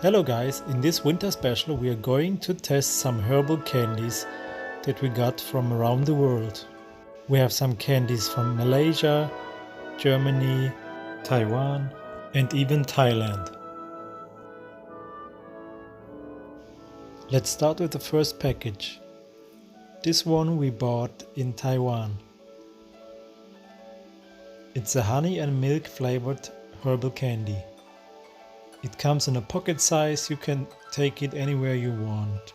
Hello guys, in this winter special we are going to test some herbal candies that we got from around the world. We have some candies from Malaysia, Germany, Taiwan and even Thailand. Let's start with the first package. This one we bought in Taiwan. It's a honey and milk flavored herbal candy. It comes in a pocket size, you can take it anywhere you want.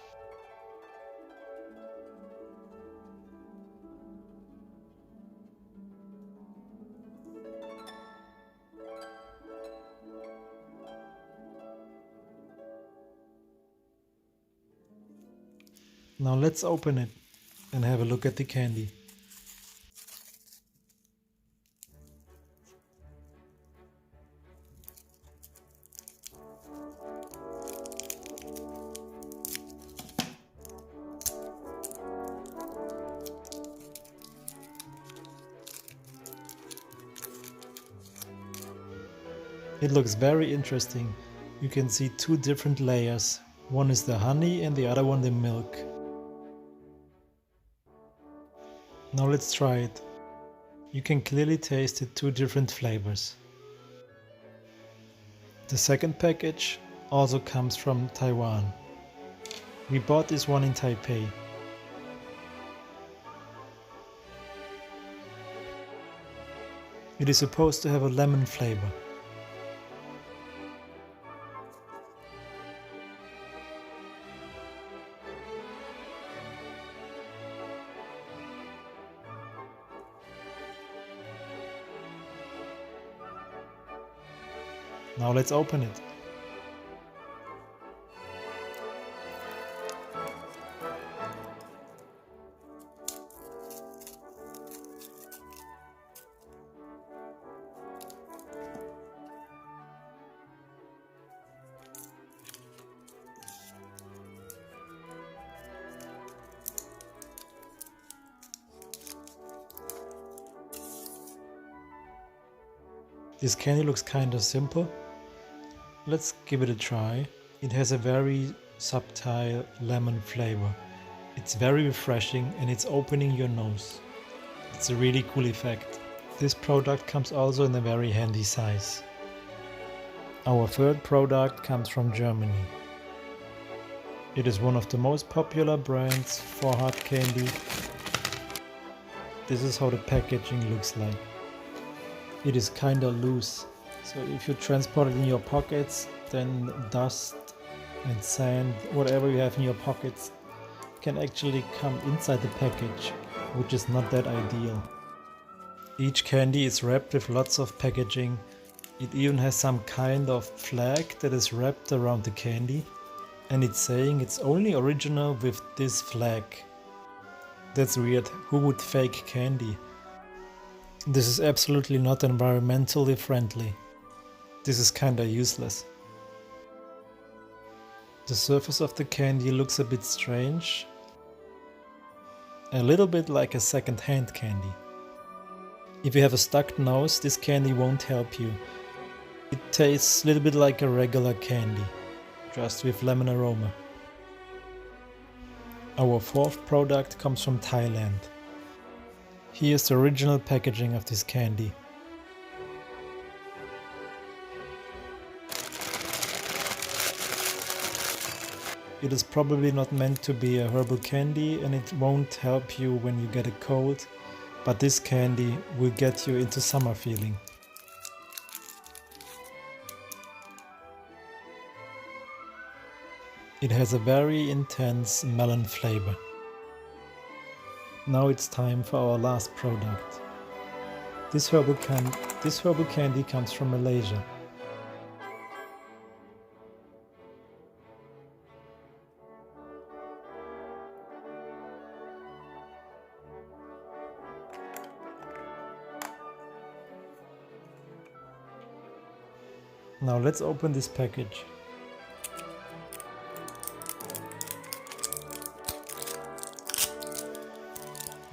Now let's open it and have a look at the candy. It looks very interesting. You can see two different layers. One is the honey and the other one the milk. Now let's try it. You can clearly taste the two different flavors. The second package also comes from Taiwan. We bought this one in Taipei. It is supposed to have a lemon flavor. Now let's open it. This candy looks kind of simple. Let's give it a try. It has a very subtle lemon flavor. It's very refreshing and it's opening your nose. It's a really cool effect. This product comes also in a very handy size. Our third product comes from Germany. It is one of the most popular brands for hard candy. This is how the packaging looks like. It is kinda loose. So if you transport it in your pockets, then dust and sand, whatever you have in your pockets, can actually come inside the package, which is not that ideal. Each candy is wrapped with lots of packaging. It even has some kind of flag that is wrapped around the candy, and it's saying it's only original with this flag. That's weird. Who would fake candy? This is absolutely not environmentally friendly. This is kinda useless. The surface of the candy looks a bit strange. A little bit like a second-hand candy. If you have a stuck nose, this candy won't help you. It tastes a little bit like a regular candy, just with lemon aroma. Our fourth product comes from Thailand. Here's the original packaging of this candy. It is probably not meant to be a herbal candy and it won't help you when you get a cold, but this candy will get you into summer feeling. It has a very intense melon flavor. Now it's time for our last product. This herbal candy comes from Malaysia. Now let's open this package.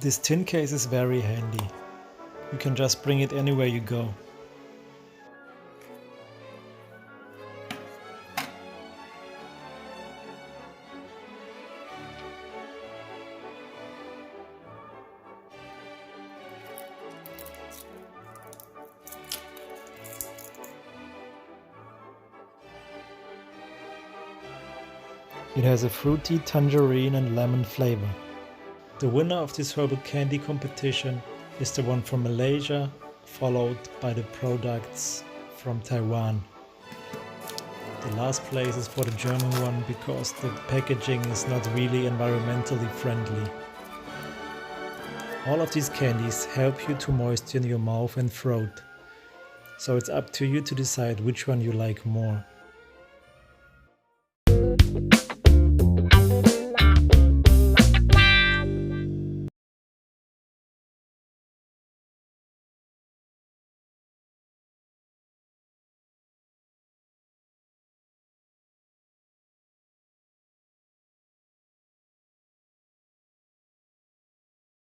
This tin case is very handy. You can just bring it anywhere you go. It has a fruity tangerine and lemon flavor. The winner of this herbal candy competition is the one from Malaysia, followed by the products from Taiwan. The last place is for the German one because the packaging is not really environmentally friendly. All of these candies help you to moisten your mouth and throat, so it's up to you to decide which one you like more.